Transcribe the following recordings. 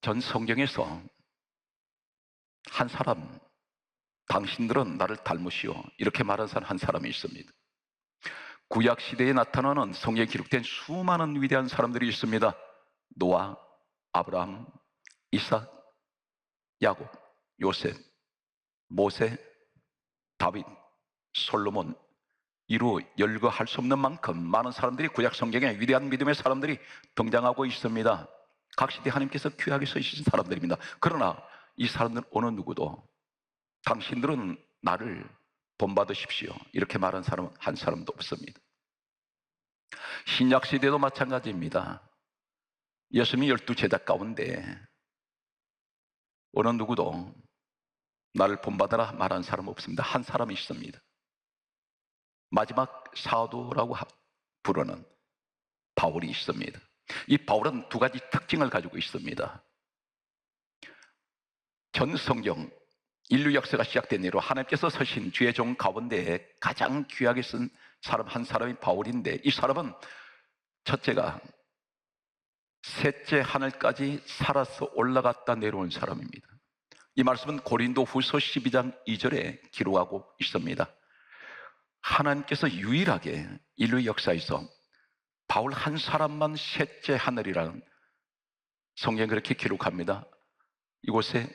전 성경에서 한 사람, 당신들은 나를 닮으시오, 이렇게 말한 사람 한 사람이 있습니다. 구약 시대에 나타나는 성경에 기록된 수많은 위대한 사람들이 있습니다. 노아, 아브라함, 이삭, 야곱, 요셉, 모세, 다윗, 솔로몬, 이루 열거할 수 없는 만큼 많은 사람들이 구약 성경에 위대한 믿음의 사람들이 등장하고 있습니다. 각 시대 하나님께서 귀하게 쓰신 사람들입니다. 그러나 이 사람들은 어느 누구도 당신들은 나를 본받으십시오, 이렇게 말한 사람은 한 사람도 없습니다. 신약 시대도 마찬가지입니다. 예수님이 12제자 가운데 어느 누구도 나를 본받아라 말한 사람 없습니다. 한 사람이 있습니다. 마지막 사도라고 부르는 바울이 있습니다. 이 바울은 두 가지 특징을 가지고 있습니다. 전 성경 인류 역사가 시작된 이후로 하나님께서 서신 주의 종 가운데 가장 귀하게 쓴 사람 한 사람이 바울인데, 이 사람은 첫째가 셋째 하늘까지 살아서 올라갔다 내려온 사람입니다. 이 말씀은 고린도 후서 12장 2절에 기록하고 있습니다. 하나님께서 유일하게 인류 역사에서 바울 한 사람만 셋째 하늘이라는 성경에 그렇게 기록합니다. 이곳에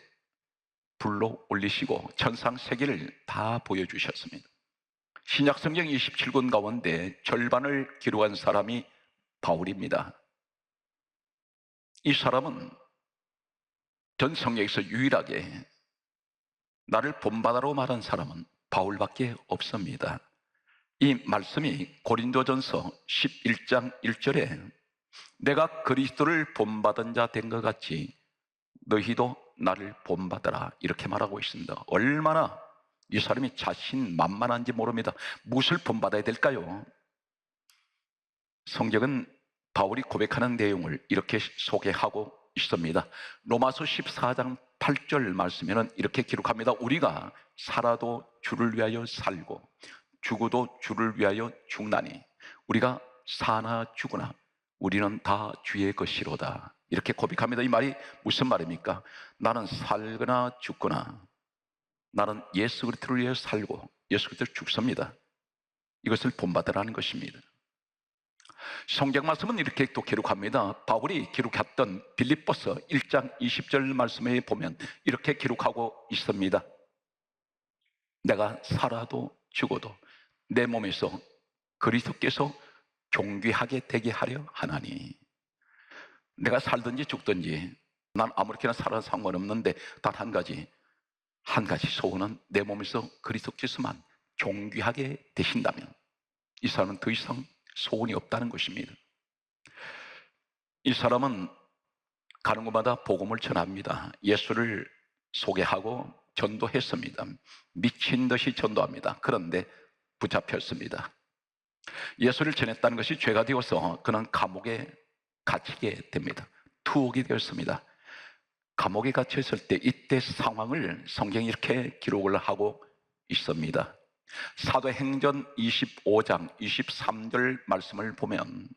불로 올리시고 천상 세계를 다 보여주셨습니다. 신약 성경 27권 가운데 절반을 기록한 사람이 바울입니다. 이 사람은 전 성경에서 유일하게 나를 본받아로 말한 사람은 바울밖에 없습니다. 이 말씀이 고린도전서 11장 1절에 내가 그리스도를 본받은 자 된 것 같이 너희도 나를 본받아라, 이렇게 말하고 있습니다. 얼마나 이 사람이 자신만만한지 모릅니다. 무엇을 본받아야 될까요? 성경은 바울이 고백하는 내용을 이렇게 소개하고 있습니다. 로마서 14장 8절 말씀에는 이렇게 기록합니다. 우리가 살아도 주를 위하여 살고 죽어도 주를 위하여 죽나니 우리가 사나 죽으나 우리는 다 주의 것이로다, 이렇게 고백합니다. 이 말이 무슨 말입니까? 나는 살거나 죽거나 나는 예수 그리스도를 위해 살고 예수 그리스도를 죽습니다. 이것을 본받으라는 것입니다. 성경 말씀은 이렇게 또 기록합니다. 바울이 기록했던 빌립보서 1장 20절 말씀에 보면 이렇게 기록하고 있습니다. 내가 살아도 죽어도 내 몸에서 그리스도께서 존귀하게 되게 하려 하나니. 내가 살든지 죽든지 난 아무렇게나 살아도 상관없는데 단 한 가지 소원은 내 몸에서 그리스도께서만 존귀하게 되신다면 이 사람은 더 이상 소원이 없다는 것입니다. 이 사람은 가는 곳마다 복음을 전합니다. 예수를 소개하고 전도했습니다. 미친 듯이 전도합니다. 그런데 붙잡혔습니다. 예수를 전했다는 것이 죄가 되어서 그는 감옥에 갇히게 됩니다. 투옥이 되었습니다. 감옥에 갇혔을 때 이때 상황을 성경이 이렇게 기록을 하고 있습니다. 사도행전 25장 23절 말씀을 보면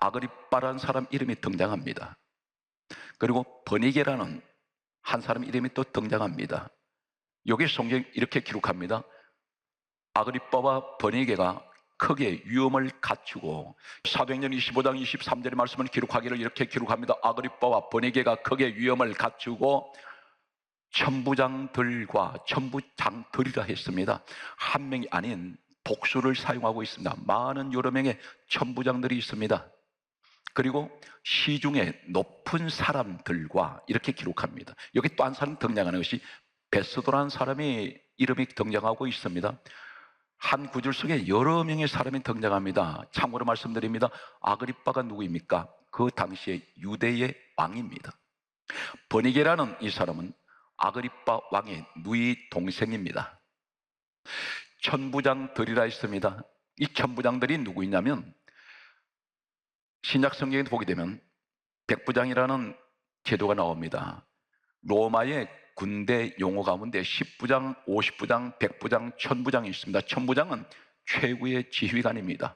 아그리빠라는 사람 이름이 등장합니다. 그리고 버니게라는 한 사람 이름이 또 등장합니다. 여기 성경이 이렇게 기록합니다. 아그리빠와 버니게가 크게 위험을 갖추고, 사도행전 25장 23절의 말씀을 기록하기를 이렇게 기록합니다. 아그리빠와 버니게가 크게 위험을 갖추고 천부장들과 천부장들이라 했습니다. 한 명이 아닌 복수를 사용하고 있습니다. 많은 여러 명의 천부장들이 있습니다. 그리고 시중에 높은 사람들과 이렇게 기록합니다. 여기 또 한 사람 등장하는 것이 베스도라는 사람이 이름이 등장하고 있습니다. 한 구절 속에 여러 명의 사람이 등장합니다. 참고로 말씀드립니다. 아그리빠가 누구입니까? 그 당시에 유대의 왕입니다. 버니게라는 이 사람은 아그리빠 왕의 누이 동생입니다. 천부장들이라 있습니다. 이 천부장들이 누구이냐면 신약 성경에 보게 되면 백부장이라는 제도가 나옵니다. 로마의 군대 용어 가운데 10부장, 50부장, 100부장, 1000부장이 있습니다. 천부장은 최고의 지휘관입니다.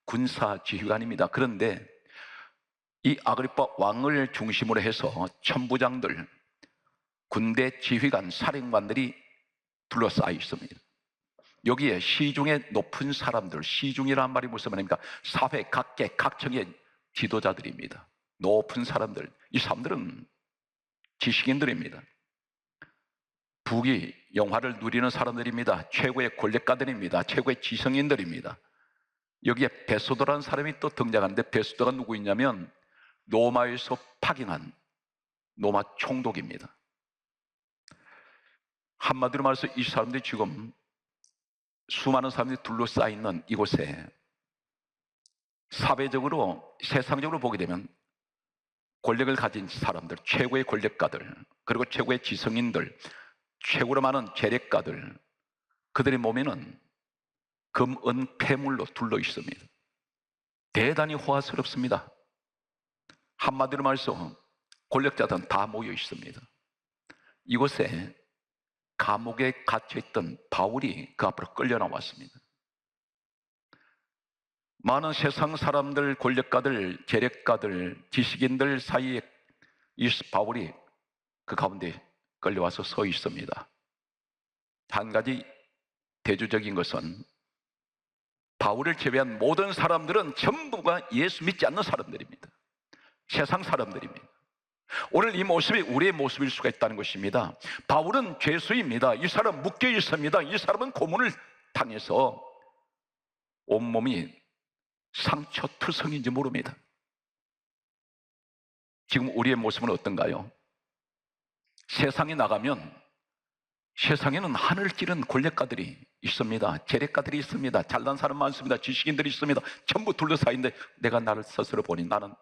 군사 지휘관입니다. 그런데 이 아그리파 왕을 중심으로 해서 천부장들, 군대 지휘관, 사령관들이 둘러싸여 있습니다. 여기에 시중에 높은 사람들, 시중이라는 말이 무슨 말입니까? 사회 각계 각층의 지도자들입니다. 높은 사람들, 이 사람들은 지식인들입니다. 부귀 영화를 누리는 사람들입니다. 최고의 권력가들입니다. 최고의 지성인들입니다. 여기에 베소도라는 사람이 또 등장하는데, 베소도가 누구있냐면 로마에서 파견한 로마 총독입니다. 한마디로 말해서 이 사람들이 지금 수많은 사람들이 둘러싸여 있는 이곳에 사회적으로, 세상적으로 보게 되면 권력을 가진 사람들, 최고의 권력가들, 그리고 최고의 지성인들, 최고로 많은 재력가들, 그들의 몸에는 금, 은, 폐물로 둘러 있습니다. 대단히 호화스럽습니다. 한마디로 말해서 권력자들은 다 모여 있습니다. 이곳에 감옥에 갇혀있던 바울이 그 앞으로 끌려 나왔습니다. 많은 세상 사람들, 권력가들, 재력가들, 지식인들 사이에 이 바울이 그 가운데 끌려와서 서 있습니다. 한 가지 대조적인 것은 바울을 제외한 모든 사람들은 전부가 예수 믿지 않는 사람들입니다. 세상 사람들입니다. 오늘 이 모습이 우리의 모습일 수가 있다는 것입니다. 바울은 죄수입니다. 이 사람 묶여 있습니다. 이 사람은 고문을 당해서 온몸이 상처투성인지 모릅니다. 지금 우리의 모습은 어떤가요? 세상에 나가면 세상에는 하늘을 찌른 권력가들이 있습니다. 재력가들이 있습니다. 잘난 사람 많습니다. 지식인들이 있습니다. 전부 둘러싸인데 내가 나를 스스로 보니 나는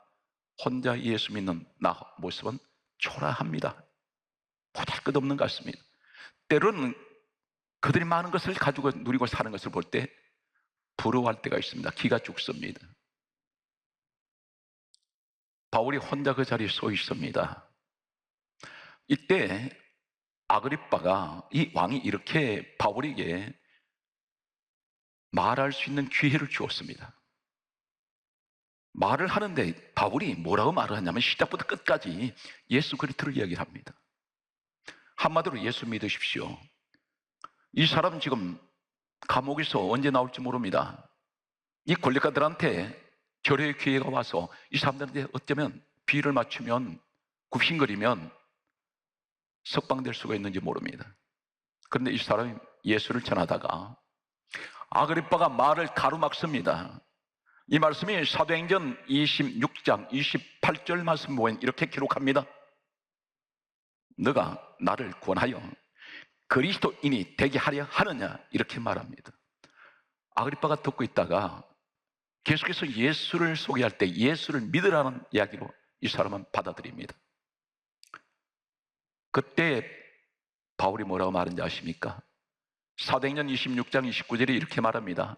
혼자 예수 믿는 나 모습은 초라합니다. 보잘것없는 것 같습니다. 때로는 그들이 많은 것을 가지고 누리고 사는 것을 볼 때 부러워할 때가 있습니다. 기가 죽습니다. 바울이 혼자 그 자리에 서 있습니다. 이때 아그리빠가, 이 왕이 이렇게 바울에게 말할 수 있는 기회를 주었습니다. 말을 하는데 바울이 뭐라고 말을 하냐면 시작부터 끝까지 예수 그리스도를 이야기를 합니다. 한마디로 예수 믿으십시오. 이 사람 지금 감옥에서 언제 나올지 모릅니다. 이 권력가들한테 결회의 기회가 와서 이 사람들한테 어쩌면 비를 맞추면, 굽신거리면 석방될 수가 있는지 모릅니다. 그런데 이 사람이 예수를 전하다가 아그리빠가 말을 가로막습니다. 이 말씀이 사도행전 26장 28절 말씀 보면 이렇게 기록합니다. 너가 나를 권하여 그리스도인이 되게 하려 하느냐, 이렇게 말합니다. 아그리빠가 듣고 있다가 계속해서 예수를 소개할 때 예수를 믿으라는 이야기로 이 사람은 받아들입니다. 그때 바울이 뭐라고 말하는지 아십니까? 사도행전 26장 29절에 이렇게 말합니다.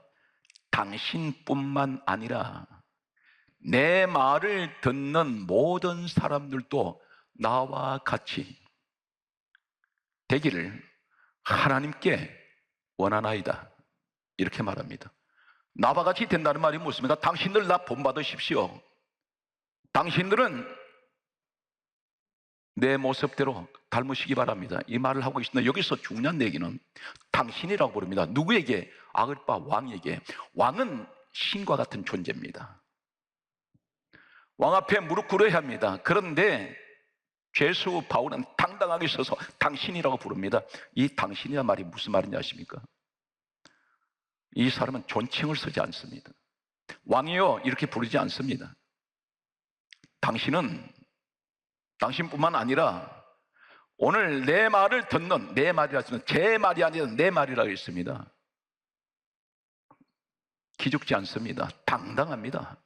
당신뿐만 아니라 내 말을 듣는 모든 사람들도 나와 같이 되기를 하나님께 원하나이다, 이렇게 말합니다. 나와 같이 된다는 말이 무엇입니까? 당신들 나 본받으십시오. 당신들은 내 모습대로 닮으시기 바랍니다. 이 말을 하고 있습니다. 여기서 중요한 얘기는 당신이라고 부릅니다. 누구에게? 아그리빠 왕에게. 왕은 신과 같은 존재입니다. 왕 앞에 무릎 꿇어야 합니다. 그런데 죄수 바울은 당당하게 서서 당신이라고 부릅니다. 이 당신이란 말이 무슨 말인지 아십니까? 이 사람은 존칭을 쓰지 않습니다. 왕이요 이렇게 부르지 않습니다. 당신은 당신뿐만 아니라 오늘 내 말을 듣는, 내 말이라 했으면 제 말이 아니라 내 말이라고 했습니다. 기죽지 않습니다. 당당합니다.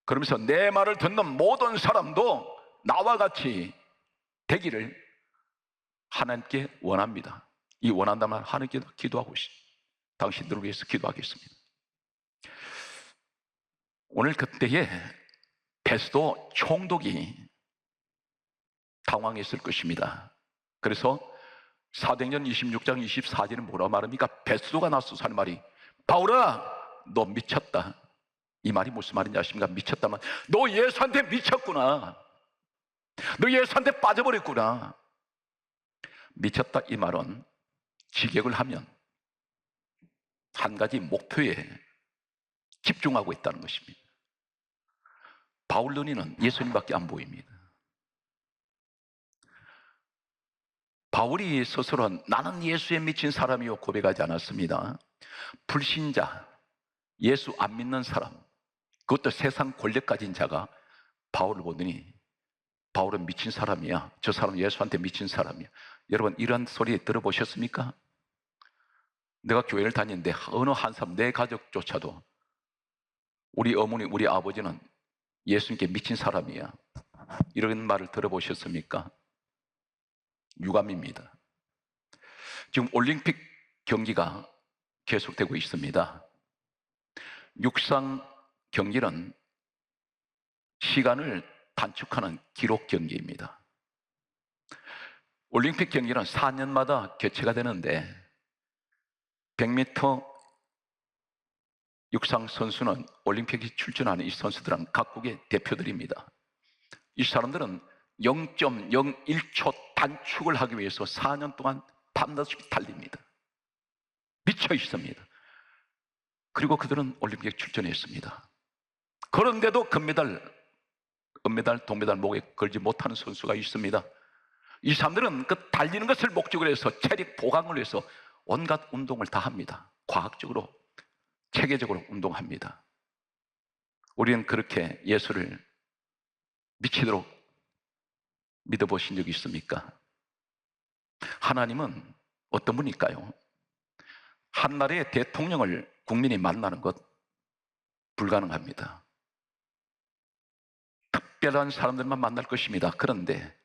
그러면서 내 말을 듣는 모든 사람도 나와 같이 되기를 하나님께 원합니다. 이 원한다면 하나님께 기도하고 있습니다. 당신들을 위해서 기도하겠습니다. 오늘 그때에 베스도 총독이 당황했을 것입니다. 그래서 사도행전 26장 24절은 뭐라고 말합니까? 베스도가 나서서 하는 말이 바울아 너 미쳤다. 이 말이 무슨 말인지 아십니까? 미쳤다면 너 예수한테 미쳤구나. 너 예수한테 빠져버렸구나. 미쳤다 이 말은 직역을 하면 한 가지 목표에 집중하고 있다는 것입니다. 바울 눈에는 예수님밖에 안 보입니다. 바울이 스스로 나는 예수에 미친 사람이요 고백하지 않았습니다. 불신자, 예수 안 믿는 사람, 그것도 세상 권력 가진 자가 바울을 보더니 바울은 미친 사람이야. 저 사람은 예수한테 미친 사람이야. 여러분 이런 소리 들어보셨습니까? 내가 교회를 다니는데 어느 한 사람, 내 가족조차도 우리 어머니, 우리 아버지는 예수님께 미친 사람이야, 이런 말을 들어보셨습니까? 유감입니다. 지금 올림픽 경기가 계속되고 있습니다. 육상 경기는 시간을 단축하는 기록 경기입니다. 올림픽 경기는 4년마다 개최가 되는데 100m 육상 선수는 올림픽에 출전하는 이 선수들은 각국의 대표들입니다. 이 사람들은 0.01초 단축을 하기 위해서 4년 동안 밤낮없이 달립니다. 미쳐 있습니다. 그리고 그들은 올림픽에 출전했습니다. 그런데도 금메달, 은메달, 동메달 목에 걸지 못하는 선수가 있습니다. 이 사람들은 그 달리는 것을 목적으로 해서 체력 보강을 위해서 온갖 운동을 다 합니다. 과학적으로, 체계적으로 운동합니다. 우리는 그렇게 예수를 미치도록 믿어보신 적이 있습니까? 하나님은 어떤 분일까요? 한 나라의 대통령을 국민이 만나는 것 불가능합니다. 특별한 사람들만 만날 것입니다. 그런데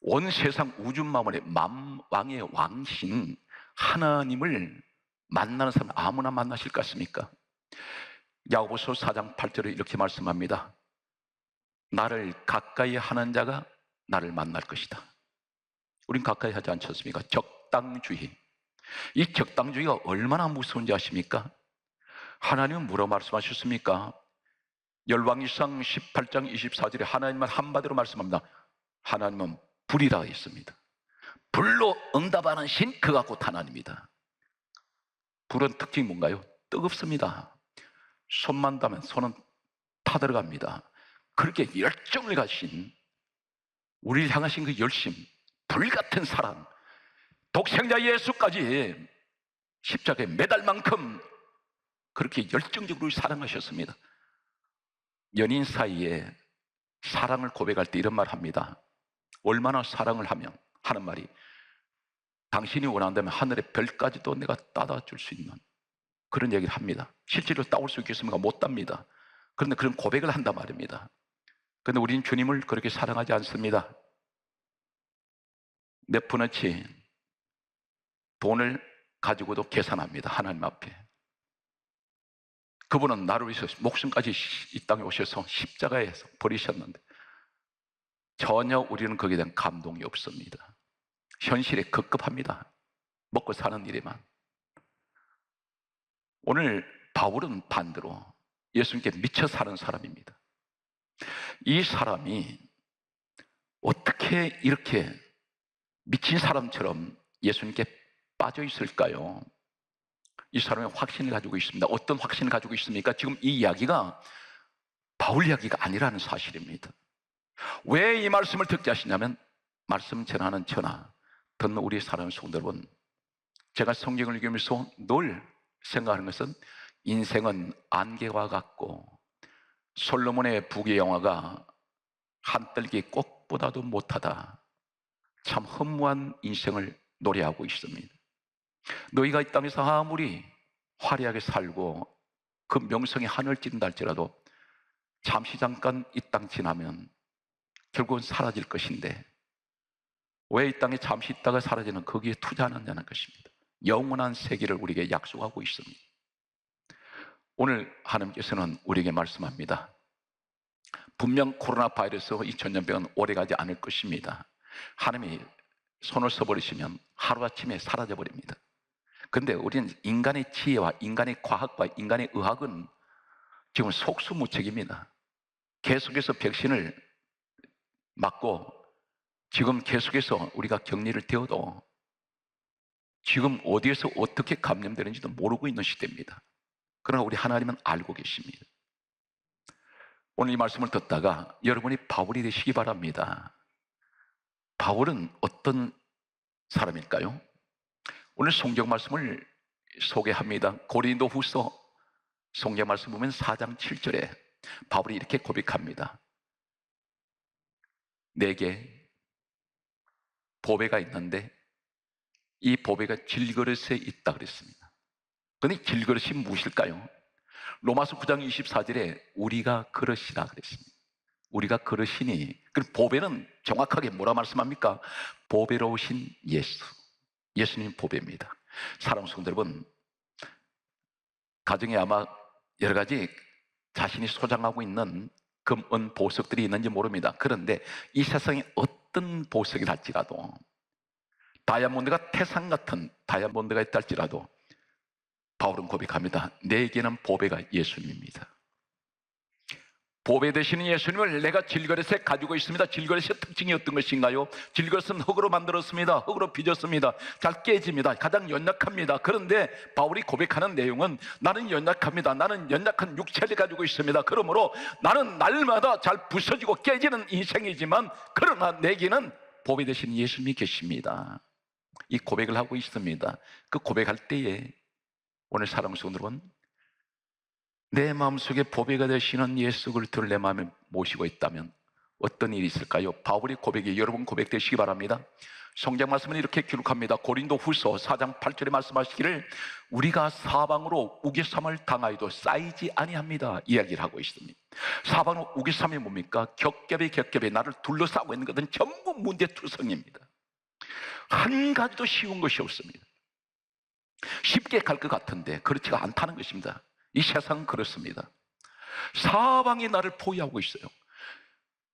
온 세상 우주 만물의 만왕의 왕신 하나님을 만나는 사람 아무나 만나실 것 같습니까? 야고보서 4장 8절에 이렇게 말씀합니다. 나를 가까이 하는 자가 나를 만날 것이다. 우린 가까이 하지 않습니까? 적당주의. 이 적당주의가 얼마나 무서운지 아십니까? 하나님은 뭐라고 말씀하셨습니까? 열왕기상 18장 24절에 하나님은 한마디로 말씀합니다. 하나님은 불이라 했습니다. 불로 응답하는 신, 그가 곧 하나님이다. 불은 특징이 뭔가요? 뜨겁습니다. 손만 닿으면 손은 타들어갑니다. 그렇게 열정을 가신, 우리를 향하신 그 열심, 불같은 사랑, 독생자 예수까지 십자가에 매달 만큼 그렇게 열정적으로 사랑하셨습니다. 연인 사이에 사랑을 고백할 때 이런 말 합니다. 얼마나 사랑을 하면 하는 말이, 당신이 원한다면 하늘의 별까지도 내가 따다 줄 수 있는 그런 얘기를 합니다. 실제로 따올 수 있겠습니까? 못 답니다. 그런데 그런 고백을 한단 말입니다. 그런데 우리는 주님을 그렇게 사랑하지 않습니다. 몇 푼어치 돈을 가지고도 계산합니다. 하나님 앞에. 그분은 나를 위해서 목숨까지 이 땅에 오셔서 십자가에서 버리셨는데 전혀 우리는 거기에 대한 감동이 없습니다. 현실에 급급합니다. 먹고 사는 일에만. 오늘 바울은 반대로 예수님께 미쳐 사는 사람입니다. 이 사람이 어떻게 이렇게 미친 사람처럼 예수님께 빠져 있을까요? 이 사람의 확신을 가지고 있습니다. 어떤 확신을 가지고 있습니까? 지금 이 이야기가 바울 이야기가 아니라는 사실입니다. 왜 이 말씀을 듣게 하시냐면, 말씀 전하는 저나 듣는 우리 사랑하는 성도 여러분, 제가 성경을 읽으면서 늘 생각하는 것은 인생은 안개와 같고 솔로몬의 부귀영화가 한떨기 꽃보다도 못하다, 참 허무한 인생을 노래하고 있습니다. 너희가 이 땅에서 아무리 화려하게 살고 그 명성이 하늘 찌른다 할지라도 잠시 잠깐 이 땅 지나면 결국은 사라질 것인데, 왜 이 땅에 잠시 있다가 사라지는 거기에 투자하느냐는 것입니다. 영원한 세계를 우리에게 약속하고 있습니다. 오늘 하나님께서는 우리에게 말씀합니다. 분명 코로나 바이러스 2000년병은 오래가지 않을 것입니다. 하나님이 손을 써버리시면 하루아침에 사라져버립니다. 그런데 우리는 인간의 지혜와 인간의 과학과 인간의 의학은 지금 속수무책입니다. 계속해서 백신을 맞고 지금 계속해서 우리가 격리를 되어도 지금 어디에서 어떻게 감염되는지도 모르고 있는 시대입니다. 그러나 우리 하나님은 알고 계십니다. 오늘 이 말씀을 듣다가 여러분이 바울이 되시기 바랍니다. 바울은 어떤 사람일까요? 오늘 성경 말씀을 소개합니다. 고린도후서 성경 말씀 보면 4장 7절에 바울이 이렇게 고백합니다. 내게 보배가 있는데 이 보배가 질그릇에 있다 그랬습니다. 그런데 질그릇이 무엇일까요? 로마서 9장 24절에 우리가 그릇이라 그랬습니다. 우리가 그릇이니, 그 보배는 정확하게 뭐라 말씀합니까? 보배로우신 예수, 예수님 보배입니다. 사랑하는 성도 여러분, 가정에 아마 여러 가지 자신이 소장하고 있는 금, 은, 보석들이 있는지 모릅니다. 그런데 이 세상에 어떤 보석이 할지라도, 다이아몬드가 태산 같은 다이아몬드가 있다 할지라도 바울은 고백합니다. 내게는 보배가 예수님입니다. 보배 되시는 예수님을 내가 질그릇에 가지고 있습니다. 질그릇의 특징이 어떤 것인가요? 질그릇은 흙으로 만들었습니다. 흙으로 빚었습니다. 잘 깨집니다. 가장 연약합니다. 그런데 바울이 고백하는 내용은 나는 연약합니다. 나는 연약한 육체를 가지고 있습니다. 그러므로 나는 날마다 잘 부서지고 깨지는 인생이지만 그러나 내게는 보배 되시는 예수님이 계십니다. 이 고백을 하고 있습니다. 그 고백할 때에 오늘 사랑하는 성도 여러분, 내 마음속에 보배가 되시는 예수 그리스도를 내 마음에 모시고 있다면 어떤 일이 있을까요? 바울의 고백이 여러분 고백되시기 바랍니다. 성경 말씀은 이렇게 기록합니다. 고린도후서 4장 8절에 말씀하시기를 우리가 사방으로 우겨삼을 당하여도 쌓이지 아니합니다 이야기를 하고 있습니다. 사방으로 우겨삼이 뭡니까? 겹겹이 나를 둘러싸고 있는 것은 전부 문제투성입니다. 한 가지도 쉬운 것이 없습니다. 쉽게 갈 것 같은데 그렇지가 않다는 것입니다. 이 세상은 그렇습니다. 사방이 나를 포위하고 있어요.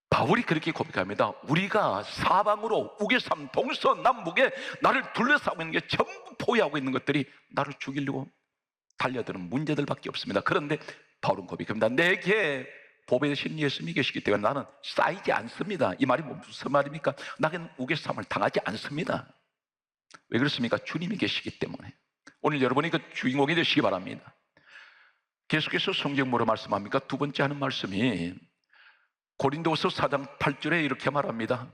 바울이 그렇게 고백합니다. 우리가 사방으로 우겨삼 동서남북에 나를 둘러싸고 있는 게 전부 포위하고 있는 것들이 나를 죽이려고 달려드는 문제들밖에 없습니다. 그런데 바울은 고백합니다. 내게 보배 되신 예수님이 계시기 때문에 나는 쌓이지 않습니다. 이 말이 무슨 말입니까? 나는 우겨삼을 당하지 않습니다. 왜 그렇습니까? 주님이 계시기 때문에. 오늘 여러분이 그 주인공이 되시기 바랍니다. 계속해서 성경 뭐로 말씀합니까? 두 번째 하는 말씀이 고린도후서 4장 8절에 이렇게 말합니다.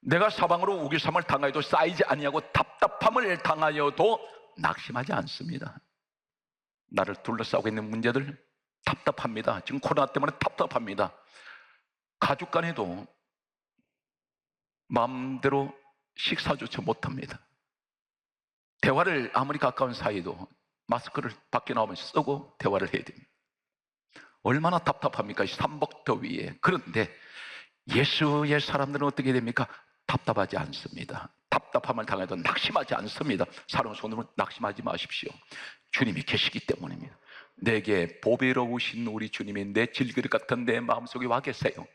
내가 사방으로 우겨삼을 당하여도 쌓이지 아니하고 답답함을 당하여도 낙심하지 않습니다. 나를 둘러싸고 있는 문제들 답답합니다. 지금 코로나 때문에 답답합니다. 가족 간에도 마음대로 식사조차 못합니다. 대화를 아무리 가까운 사이도 마스크를 밖에 나오면 쓰고 대화를 해야 됩니다. 얼마나 답답합니까? 삼복더위에. 그런데 예수의 사람들은 어떻게 됩니까? 답답하지 않습니다. 답답함을 당해도 낙심하지 않습니다. 사랑하는 성도는 낙심하지 마십시오. 주님이 계시기 때문입니다. 내게 보배로우신 우리 주님이 내 질그릇 같은 내 마음속에 와 계세요.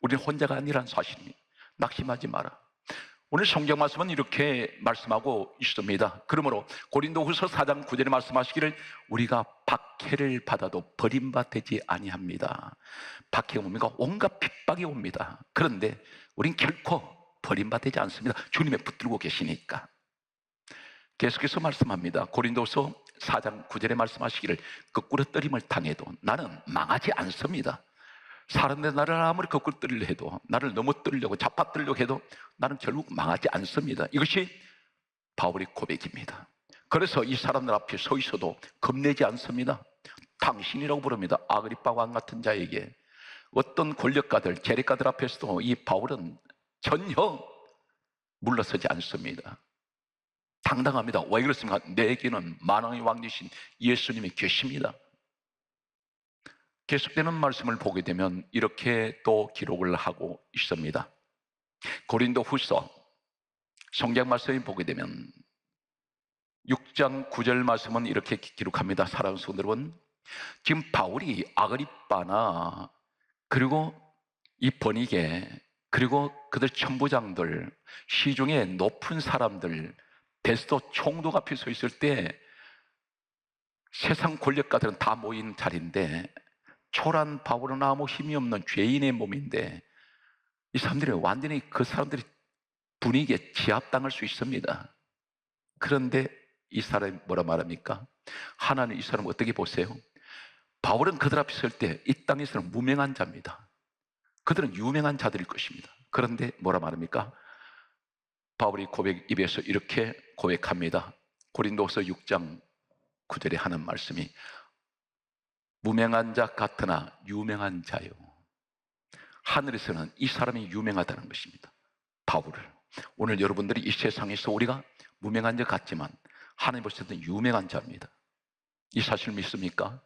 우리는 혼자가 아니라는 사실입니다. 낙심하지 마라. 오늘 성경 말씀은 이렇게 말씀하고 있습니다. 그러므로 고린도후서 4장 9절에 말씀하시기를 우리가 박해를 받아도 버림받지 아니합니다. 박해가 뭡니까? 온갖 핍박이 옵니다. 그런데 우린 결코 버림받지 않습니다. 주님에 붙들고 계시니까. 계속해서 말씀합니다. 고린도후서 4장 9절에 말씀하시기를 거꾸로뜨림을 당해도 나는 망하지 않습니다. 사람들 나를 아무리 거꾸로 뜨리려 해도, 나를 넘어뜨리려고 잡아뜨리려고 해도 나는 결국 망하지 않습니다. 이것이 바울의 고백입니다. 그래서 이 사람들 앞에 서 있어도 겁내지 않습니다. 당신이라고 부릅니다. 아그리빠 왕 같은 자에게. 어떤 권력가들, 재래가들 앞에서도 이 바울은 전혀 물러서지 않습니다. 당당합니다. 왜 그렇습니까? 내게는 만왕의 왕이신 예수님이 계십니다. 계속되는 말씀을 보게 되면 이렇게 또 기록을 하고 있습니다. 고린도후서 성경 말씀을 보게 되면 6장 9절 말씀은 이렇게 기록합니다. 사랑하는 성도 여러분, 지금 바울이 아그리빠나 그리고 이 버니게 그리고 그들 천부장들, 시중에 높은 사람들, 베스도 총독 앞에 서 있을 때 세상 권력가들은 다 모인 자리인데 초란 바울은 아무 힘이 없는 죄인의 몸인데 이 사람들이 완전히 그 사람들이 분위기에 제압당할 수 있습니다. 그런데 이 사람이 뭐라 말합니까? 하나님 이 사람 어떻게 보세요? 바울은 그들 앞에 설 때 이 땅에서는 무명한 자입니다. 그들은 유명한 자들일 것입니다. 그런데 뭐라 말합니까? 바울이 입에서 이렇게 고백합니다. 고린도서 6장 9절에 하는 말씀이 무명한 자 같으나 유명한 자요. 하늘에서는 이 사람이 유명하다는 것입니다. 바울을. 오늘 여러분들이 이 세상에서 우리가 무명한 자 같지만 하나님 보시는 유명한 자입니다. 이 사실 믿습니까?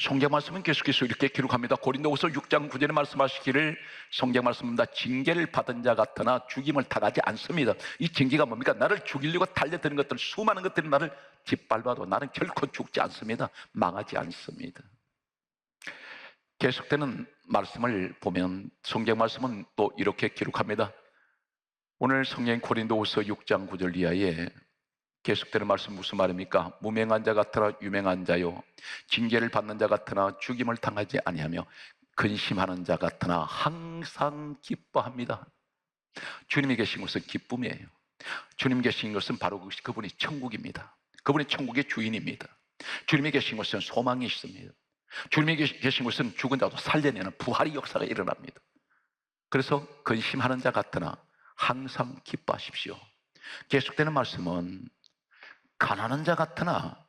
성경 말씀은 계속해서 이렇게 기록합니다. 고린도후서 6장 9절에 말씀하시기를 성경 말씀입니다. 징계를 받은 자 같으나 죽임을 당하지 않습니다. 이 징계가 뭡니까? 나를 죽이려고 달려드는 것들, 수많은 것들이 나를 짓밟아도 나는 결코 죽지 않습니다. 망하지 않습니다. 계속되는 말씀을 보면 성경 말씀은 또 이렇게 기록합니다. 오늘 성경 고린도후서 6장 9절 이하에 계속되는 말씀 무슨 말입니까? 무명한 자 같으나 유명한 자요, 징계를 받는 자 같으나 죽임을 당하지 아니하며 근심하는 자 같으나 항상 기뻐합니다. 주님이 계신 것은 기쁨이에요. 주님 계신 것은 바로 그분이 천국입니다. 그분이 천국의 주인입니다. 주님이 계신 것은 소망이 있습니다. 주님이 계신 것은 죽은 자도 살려내는 부활의 역사가 일어납니다. 그래서 근심하는 자 같으나 항상 기뻐하십시오. 계속되는 말씀은 가난한 자 같으나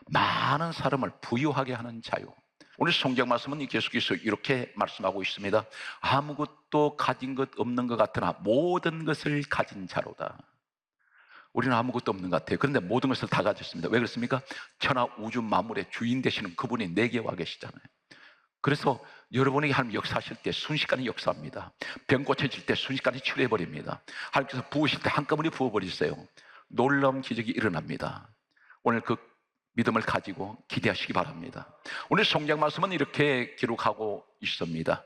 많은 사람을 부유하게 하는 자요. 오늘 성경 말씀은 계속해서 이렇게 말씀하고 있습니다. 아무것도 가진 것 없는 것 같으나 모든 것을 가진 자로다. 우리는 아무것도 없는 것 같아요. 그런데 모든 것을 다 가졌습니다. 왜 그렇습니까? 천하 우주 만물의 주인 되시는 그분이 내게 와 계시잖아요. 그래서 여러분에게 하나님 역사하실 때 순식간에 역사합니다. 병 고쳐질 때 순식간에 치료해버립니다. 하나님께서 부으실 때 한꺼번에 부어버리세요. 놀라운 기적이 일어납니다. 오늘 그 믿음을 가지고 기대하시기 바랍니다. 오늘 성경 말씀은 이렇게 기록하고 있습니다.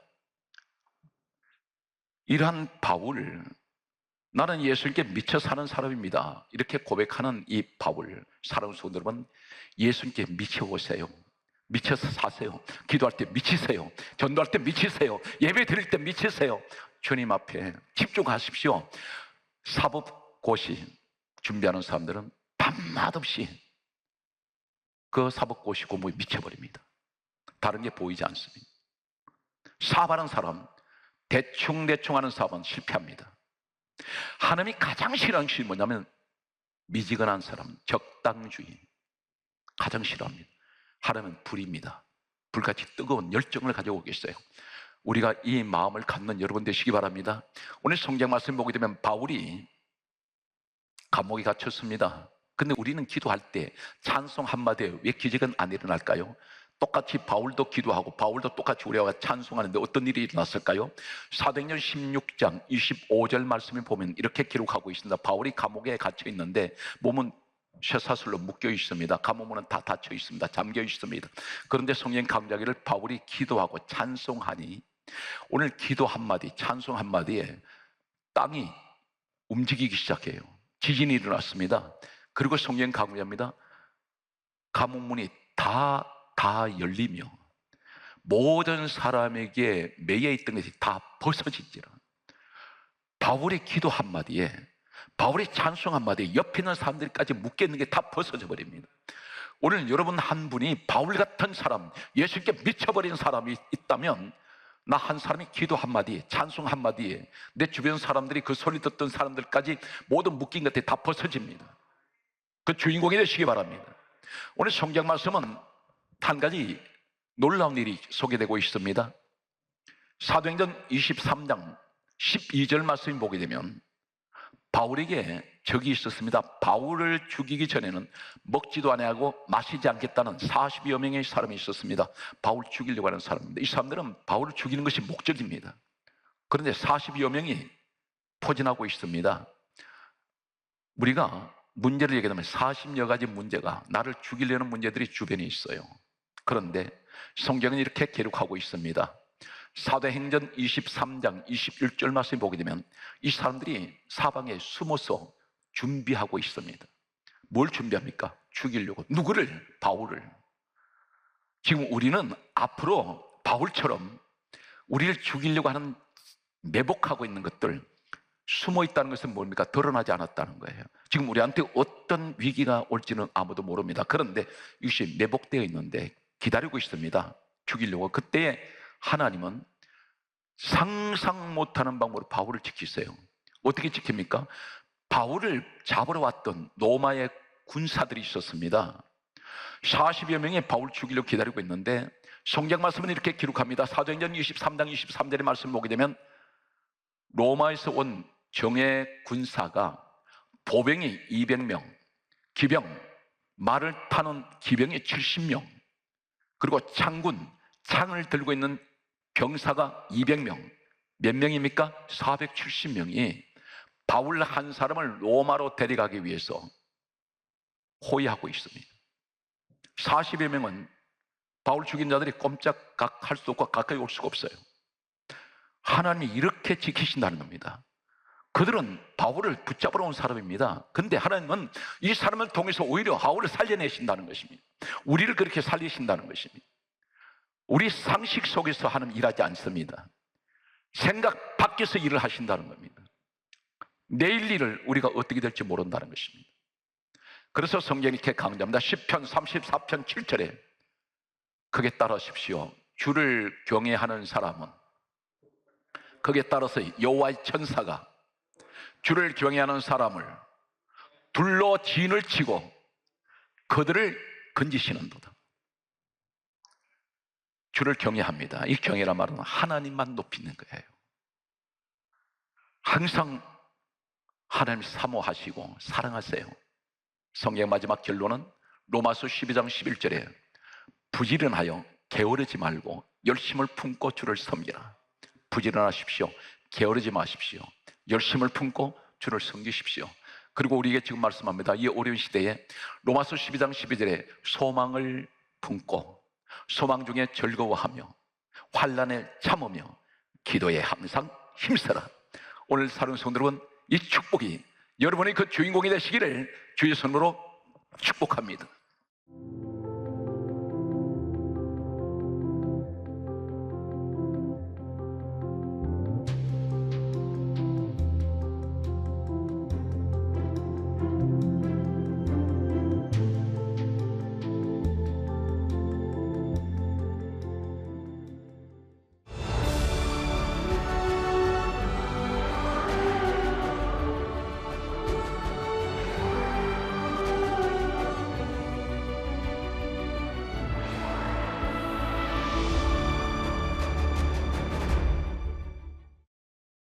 이러한 바울, 나는 예수님께 미쳐 사는 사람입니다. 이렇게 고백하는 이 바울, 사랑하는 성도 여러분, 예수님께 미쳐보세요. 미쳐서 사세요. 기도할 때 미치세요. 전도할 때 미치세요. 예배 드릴 때 미치세요. 주님 앞에 집중하십시오. 사법고시 준비하는 사람들은 밤낮 없이 그 사법고시 공부에 미쳐버립니다. 다른 게 보이지 않습니다. 사업하는 사람, 대충 하는 사업은 실패합니다. 하나님이 가장 싫어하는 것이 뭐냐면 미지근한 사람, 적당주의. 가장 싫어합니다. 하나님은 불입니다. 불같이 뜨거운 열정을 가지고 계세요. 우리가 이 마음을 갖는 여러분 되시기 바랍니다. 오늘 성경 말씀 보게 되면 바울이 감옥에 갇혔습니다. 근데 우리는 기도할 때 찬송 한마디에 왜 기적은 안 일어날까요? 똑같이 바울도 기도하고 바울도 똑같이 우리와 찬송하는데 어떤 일이 일어났을까요? 사도행전 16장 25절 말씀을 보면 이렇게 기록하고 있습니다. 바울이 감옥에 갇혀 있는데 몸은 쇠사슬로 묶여 있습니다. 감옥문은 다 닫혀 있습니다. 잠겨 있습니다. 그런데 성령 강자기를 바울이 기도하고 찬송하니 오늘 기도 한마디, 찬송 한마디에 땅이 움직이기 시작해요. 지진이 일어났습니다. 그리고 성령 강자입니다. 감옥문이 다 열리며 모든 사람에게 매여 있던 것이 다 벗어지지라. 바울의 기도 한마디에, 바울의 찬송 한마디에 옆에 있는 사람들까지 묶여 있는 게 다 벗어져 버립니다. 오늘 여러분 한 분이 바울 같은 사람, 예수님께 미쳐버린 사람이 있다면 나 한 사람이 기도 한마디에, 찬송 한마디에 내 주변 사람들이 그 소리 듣던 사람들까지 모든 묶인 것들이 다 벗어집니다. 그 주인공이 되시기 바랍니다. 오늘 성경 말씀은 한 가지 놀라운 일이 소개되고 있습니다. 사도행전 23장 12절 말씀을 보게 되면 바울에게 적이 있었습니다. 바울을 죽이기 전에는 먹지도 아니하고 마시지 않겠다는 40여 명의 사람이 있었습니다. 바울 죽이려고 하는 사람입니다. 이 사람들은 바울을 죽이는 것이 목적입니다. 그런데 40여 명이 포진하고 있습니다. 우리가 문제를 얘기하면 40여 가지 문제가, 나를 죽이려는 문제들이 주변에 있어요. 그런데 성경은 이렇게 기록하고 있습니다. 사도행전 23장 21절 말씀을 보게 되면 이 사람들이 사방에 숨어서 준비하고 있습니다. 뭘 준비합니까? 죽이려고. 누구를? 바울을. 지금 우리는 앞으로 바울처럼 우리를 죽이려고 하는 매복하고 있는 것들, 숨어 있다는 것은 뭡니까? 드러나지 않았다는 거예요. 지금 우리한테 어떤 위기가 올지는 아무도 모릅니다. 그런데 이것이 매복되어 있는데 기다리고 있습니다. 죽이려고. 그때 하나님은 상상 못하는 방법으로 바울을 지키세요. 어떻게 지킵니까? 바울을 잡으러 왔던 로마의 군사들이 있었습니다. 40여 명이 바울 죽이려고 기다리고 있는데 성경 말씀은 이렇게 기록합니다. 사도행전 23장 23절의 말씀을 보게 되면 로마에서 온 정예 군사가 보병이 200명, 기병, 말을 타는 기병이 70명, 그리고 창군, 창을 들고 있는 병사가 200명, 몇 명입니까? 470명이 바울 한 사람을 로마로 데려가기 위해서 호위하고 있습니다. 40여 명은 바울 죽인 자들이 꼼짝할 수 없고 가까이 올 수가 없어요. 하나님이 이렇게 지키신다는 겁니다. 그들은 바울을 붙잡으러 온 사람입니다. 근데 하나님은 이 사람을 통해서 오히려 바울을 살려내신다는 것입니다. 우리를 그렇게 살리신다는 것입니다. 우리 상식 속에서 하나님 일하지 않습니다. 생각 밖에서 일을 하신다는 겁니다. 내일 일을 우리가 어떻게 될지 모른다는 것입니다. 그래서 성경이 이렇게 강조합니다. 시편 34편 7절에 거기에 따르십시오. 주를 경외하는 사람은 거기에 따라서 여호와의 천사가 주를 경외하는 사람을 둘러 진을 치고 그들을 건지시는도다. 주를 경외합니다. 이 경외란 말은 하나님만 높이는 거예요. 항상 하나님 사모하시고 사랑하세요. 성경 마지막 결론은 로마서 12장 11절에 부지런하여 게으르지 말고 열심을 품고 주를 섬기라. 부지런하십시오. 게으르지 마십시오. 열심을 품고 주를 섬기십시오. 그리고 우리에게 지금 말씀합니다. 이 어려운 시대에 로마서 12장 12절에 소망을 품고 소망 중에 즐거워하며 환난에 참으며 기도에 항상 힘써라. 오늘 사는 성도 여러분, 이 축복이 여러분의 그 주인공이 되시기를 주의 손으로 축복합니다.